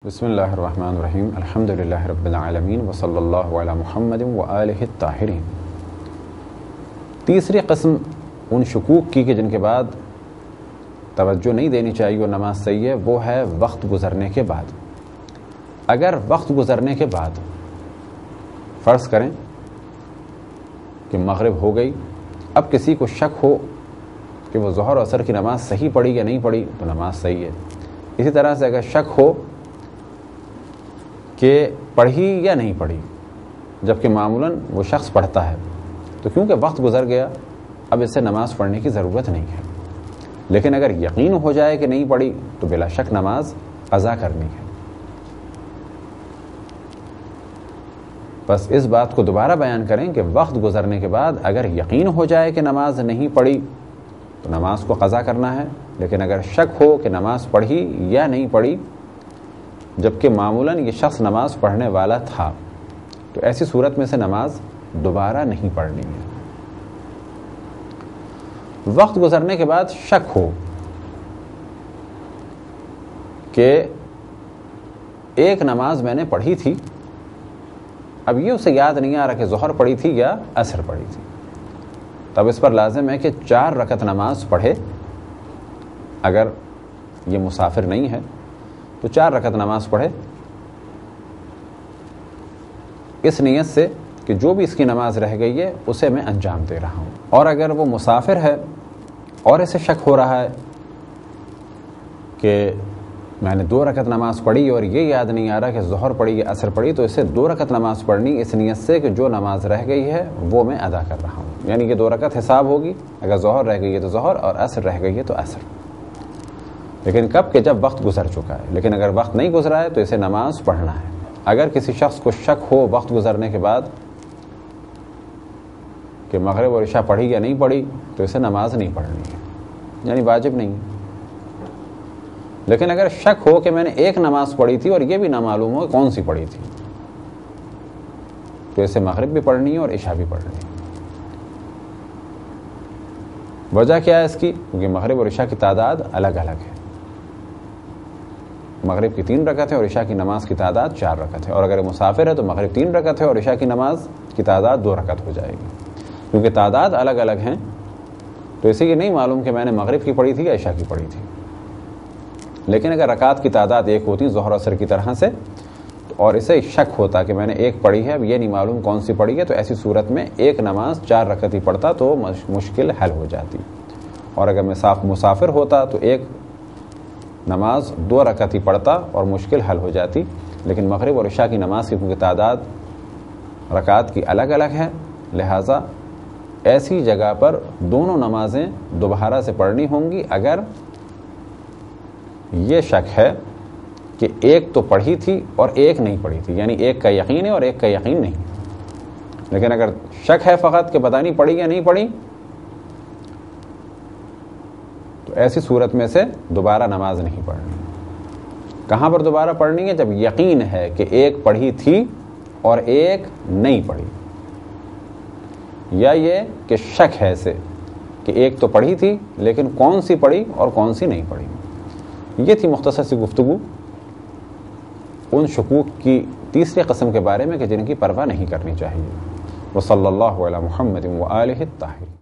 بسم اللہ الرحمن الرحیم الحمد للہ رب العالمین وصلی اللہ علی محمد وآلہ الطاہرین۔ تیسری قسم ان شکوک کی کہ جن کے بعد توجہ نہیں دینی چاہیے اور نماز صحیح ہے، وہ ہے وقت گزرنے کے بعد۔ اگر وقت گزرنے کے بعد فرض کریں کہ مغرب ہو گئی، اب کسی کو شک ہو کہ وہ ظہر و عصر کی نماز صحیح پڑھی یا نہیں پڑھی تو نماز صحیح ہے۔ اسی طرح سے اگر شک ہو کہ پڑھی یا نہیں پڑھی، جبکہ معمولاً وہ شخص پڑھتا ہے، تو کیونکہ وقت گزر گیا اب اسے نماز پڑھنے کی ضرورت نہیں ہے۔ لیکن اگر یقین ہو جائے کہ نہیں پڑھی تو بلا شک نماز قضا کرنی ہے۔ بس اس بات کو دوبارہ بیان کریں کہ وقت گزرنے کے بعد اگر یقین ہو جائے کہ نماز نہیں پڑھی تو نماز کو قضا کرنا ہے، لیکن اگر شک ہو کہ نماز پڑھی یا نہیں پڑھی جبکہ معمولاً یہ شخص نماز پڑھنے والا تھا تو ایسی صورت میں سے نماز دوبارہ نہیں پڑھنی ہے۔ وقت گزرنے کے بعد شک ہو کہ ایک نماز میں نے پڑھی تھی، اب یہ اسے یاد نہیں آ رہا کہ ظہر پڑھی تھی یا عصر پڑھی تھی، تب اس پر لازم ہے کہ 4 رکعت نماز پڑھے۔ اگر یہ مسافر نہیں ہے تو 4 رکعت نماز پڑھے اس نیت سے کہ جو بھی اس کی نماز رہ گئی ہے اسے میں انجام دے رہا ہوں۔ اور اگر وہ مسافر ہے اور اسے شک ہو رہا ہے کہ میں نے 2 رکعت نماز پڑھی اور یہ یاد نہیں آ رہا کہ ظہر پڑھی یا عصر پڑھی، تو اسے 2 رکعت نماز پڑھنی اس نیت سے کہ جو نماز رہ گئی ہے وہ میں ادا کر رہا ہوں، یعنی کہ 2 رکعت حساب ہوگی، اگر ظہر رہ گئی ہے تو ظہر اور عصر رہ گئی ہے تو عصر، لیکن کب کہ جب وقت گزر چکا ہے۔ لیکن اگر وقت نہیں گزرا ہے تو اسے نماز پڑھنا ہے۔ اگر کسی شخص کو شک ہو وقت گزرنے کے بعد کہ مغرب اور عشاء پڑھی یا نہیں پڑھی تو اسے نماز نہیں پڑھنی ہے، یعنی واجب نہیں ہے۔ لیکن اگر شک ہو کہ میں نے ایک نماز پڑھی تھی اور یہ بھی نہ معلوم ہو کون سی پڑھی تھی تو اسے مغرب بھی پڑھنی ہے اور عشاء بھی پڑھنی ہے۔ وجہ کیا ہے اس کی؟ کیونکہ مغرب اور عشاء کی تعداد الگ الگ ہے۔ مغرب کی 3 رکعت ہے اور عشاء کی نماز کی تعداد 4 رکعت ہے، اور اگر مسافر ہے تو مغرب 3 رکعت ہے اور عشاء کی نماز کی تعداد 2 رکعت ہو جائے گی۔ کیونکہ تعداد الگ الگ ہیں تو اسی لیے نہیں معلوم کہ میں نے مغرب کی پڑھی تھی یا عشاء کی پڑھی تھی۔ لیکن اگر رکعت کی تعداد ایک ہوتی ظہر عصر کی طرح سے اور اسے شک ہوتا کہ میں نے ایک پڑھی ہے اب یہ نہیں معلوم کون سی پڑھی ہے، تو ایسی صورت میں ایک نماز 4 رکعت ہی پڑھتا تو مشکل حل ہو جاتی، اور اگر مسافر ہوتا تو ایک نماز 2 رکعت ہی پڑھتا اور مشکل حل ہو جاتی۔ لیکن مغرب اور عشاء کی نماز کی کیونکہ تعداد رکعات کی الگ الگ ہے، لہٰذا ایسی جگہ پر دونوں نمازیں دوبارہ سے پڑھنی ہوں گی اگر یہ شک ہے کہ ایک تو پڑھی تھی اور ایک نہیں پڑھی تھی، یعنی ایک کا یقین ہے اور ایک کا یقین نہیں۔ لیکن اگر شک ہے فقط کہ پتہ نہیں پڑھی یا نہیں پڑھی تو ایسی صورت میں سے دوبارہ نماز نہیں پڑھنی۔ کہاں پر دوبارہ پڑھنی ہے؟ جب یقین ہے کہ ایک پڑھی تھی اور ایک نہیں پڑھی، یا یہ کہ شک ہے اسے کہ ایک تو پڑھی تھی لیکن کون سی پڑھی اور کون سی نہیں پڑھی۔ یہ تھی مختصر سی گفتگو ان شکوک کی تیسری قسم کے بارے میں کہ جن کی پرواہ نہیں کرنی چاہیے۔ وصلی اللہ علی محمد وآلہ الطاہرین۔